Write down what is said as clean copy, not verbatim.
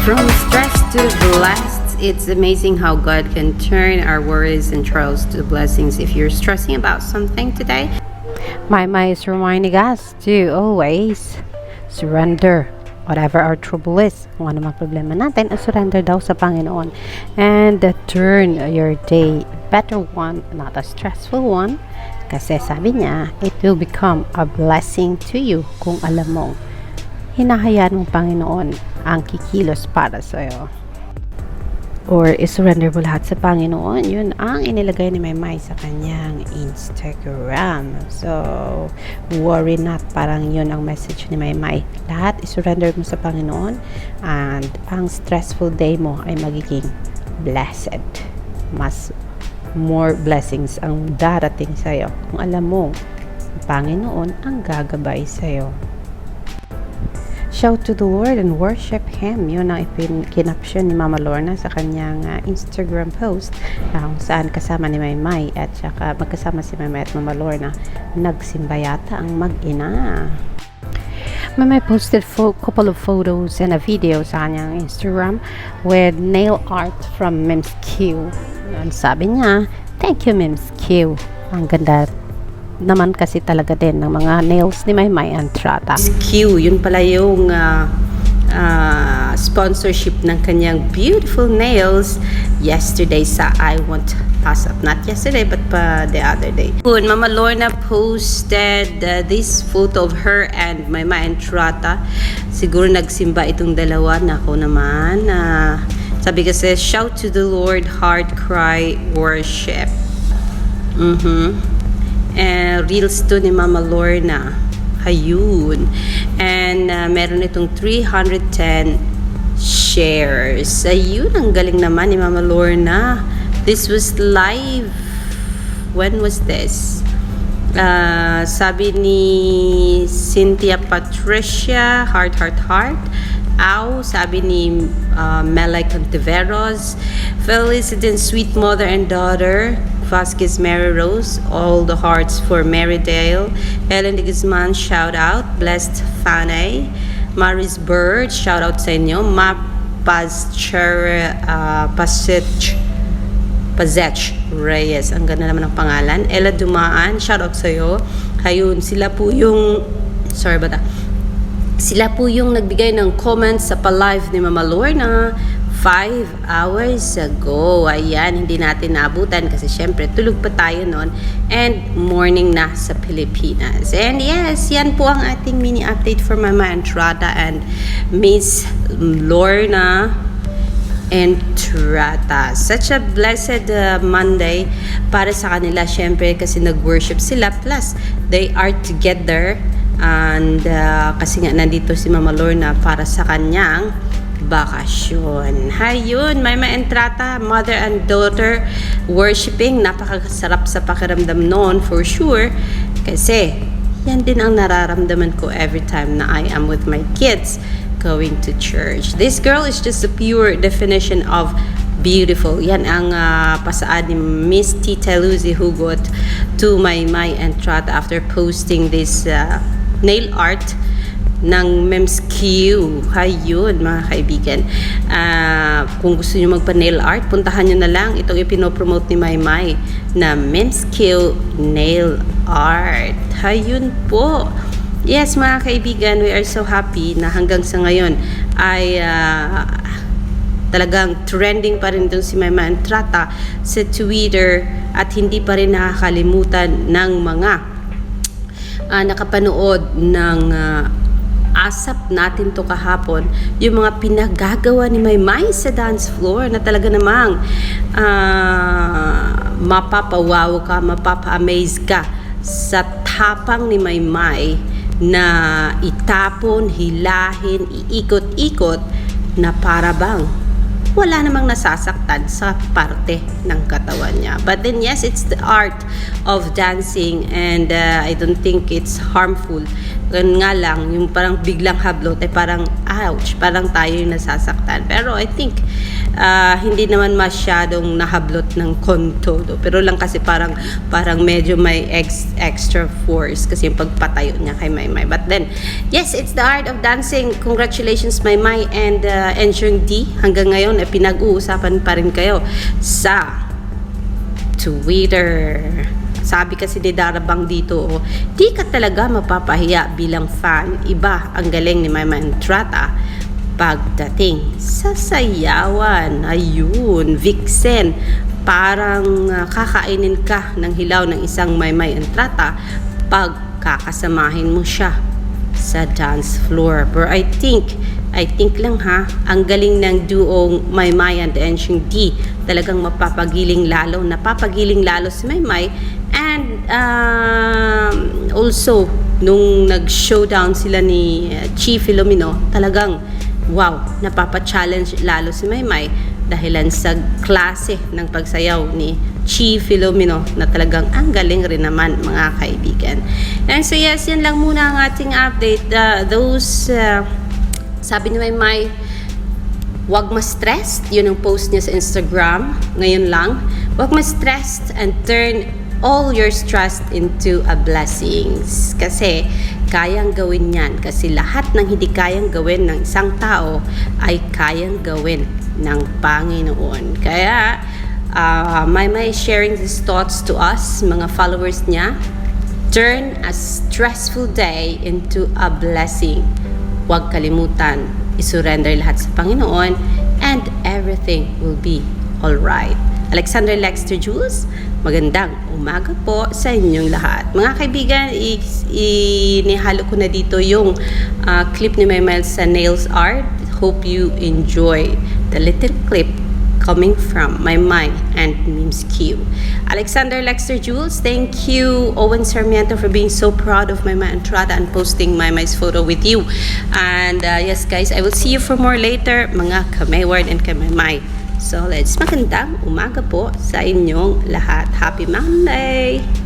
From stress to blessed, it's amazing how God can turn our worries and trials to blessings. If you're stressing about something today, My is reminding us to always surrender whatever our trouble is. Kung ano mang problema natin, surrender daw sa Panginoon. And turn your day better one, not a stressful one. Kasi sabi niya, it will become a blessing to you kung alam mong hinahayaan mong Panginoon ang kikilos para sa'yo. Or isurrender mo lahat sa Panginoon. Yun ang inilagay ni Maymay sa kanyang Instagram. So, worry not. Parang yun ang message ni Maymay. Lahat isurrender mo sa Panginoon and ang stressful day mo ay magiging blessed. Mas more blessings ang darating sa'yo kung alam mo Panginoon ang gagabay sa'yo. Shout to the Lord and worship Him. Yun ang kinapsyon ni Mama Lorna sa kanyang Instagram post kung saan kasama ni Maymay at saka magkasama si Maymay at Mama Lorna. Nagsimba yata ang mag-ina. Maymay posted couple of photos and a video sa kanyang Instagram with nail art from Mims Q. Yun, sabi niya, thank you Mims Q. Ang ganda naman kasi talaga din ng mga nails ni Maymay Entrata. Q, yun pala yung sponsorship ng kanyang beautiful nails yesterday sa I Want Pass Up. Not yesterday, but the other day. Mama Lorna posted this photo of her and Maymay Entrata. Siguro nagsimba itong dalawa. Nako naman. Sabi kasi, shout to the Lord, heart cry, worship. And reels to ni Mama Lorna. Ayun. And meron itong 310 shares. Ayun, ang galing naman ni Mama Lorna. This was live. When was this? Sabi ni Cynthia Patricia, heart. Ow, sabi ni Melay Contiveros, Felicity, sweet mother and daughter, Vasquez Mary Rose, all the hearts for Marydale, Helen de Guzman, shout out, Blessed Fanny, Maris Bird, shout out sa inyo, Pazech Reyes, ang ganda naman ng pangalan, Ella Dumaan, shout out sa iyo. Ayun, sila po yung nagbigay ng comments sa pa-live ni Mama Lorna 5 hours ago. Ayan, hindi natin naabutan kasi syempre tulog pa tayo noon and morning na sa Pilipinas. And yes, yan po ang ating mini update for Mama Entrata and Miss Lorna Entrata. Such a blessed Monday para sa kanila syempre kasi nag-worship sila plus they are together. And kasi nga nandito si Mama Lorna para sa kanyang bakasyon. Hayun, Maymay Entrata, mother and daughter worshiping. Napakasarap sa pakiramdam noon for sure. Kasi yan din ang nararamdaman ko every time na I am with my kids going to church. This girl is just a pure definition of beautiful. Yan ang pasaad ni Miss Tita Lucy Hugot to Maymay Entrata after posting this nail art ng Mems Q. Hayun, mga kaibigan. Kung gusto nyo magpa-nail art, puntahan nyo na lang itong ipinopromote ni Maymay na Mems Q Nail Art. Hayun po. Yes, mga kaibigan, we are so happy na hanggang sa ngayon ay talagang trending pa rin itong si Maymay Entrata sa Twitter at hindi pa rin nakakalimutan ng mga nakapanood ng asap natin to kahapon, yung mga pinagagawa ni Maymay sa dance floor na talaga namang mapapawaw ka, mapapa-amaze ka sa tapang ni Maymay na itapon, hilahin, iikot-ikot na para bang wala namang nasasaktan sa parte ng katawan niya. But then yes, it's the art of dancing and I don't think it's harmful Ganun nga lang, yung parang biglang hablot ay parang ouch, parang tayo yung nasasaktan. Pero I think hindi naman masyadong nahablot ng kontodo. Pero lang kasi parang medyo may extra force kasi yung pagpatayo niya kay Maymay. But then, yes, it's the art of dancing. Congratulations Maymay and Ensyung D. Hanggang ngayon ay pinag-uusapan pa rin kayo sa Twitter. Sabi kasi ni Darabang dito, di ka talaga mapapahiya bilang fan. Iba ang galing ni Maymay Entrata pagdating sa sayawan. Ayun, Vixen, parang kakainin ka ng hilaw ng isang Maymay Entrata pag kakasamahin mo siya sa dance floor. Pero I think lang ha, ang galing ng duong Maymay and Ensyung D. Talagang napapagiling lalo si Maymay. And also, nung nag-showdown sila ni Chi Filomeno, talagang wow, napapa-challenge lalo si Maymay dahilan sa klase ng pagsayaw ni Chi Filomeno na talagang ang galing rin naman mga kaibigan. And so yes, yan lang muna ang ating update. Sabi ni Maymay, wag ma-stressed. Yun ang post niya sa Instagram ngayon lang. Wag ma-stressed and turn all your stress into a blessings. Kasi kayang gawin yan. Kasi lahat ng hindi kayang gawin ng isang tao ay kayang gawin ng Panginoon. Kaya Maymay is sharing these thoughts to us, mga followers niya. Turn a stressful day into a blessing. Huwag kalimutan, isurrender lahat sa Panginoon and everything will be alright. Alexander Lexter Jules, magandang umaga po sa inyong lahat. Mga kaibigan, inihalo ko na dito yung clip ni Maymay sa nails art. Hope you enjoy the little clip coming from Maymay and Mims Q. Alexander Lexter Jules, thank you. Owen Sarmiento for being so proud of Maymay Entrata and posting Maymay's photo with you. And yes guys, I will see you for more later, mga Kamayward and Kamaymay. So let's magandang umaga po sa inyong lahat. Happy Monday!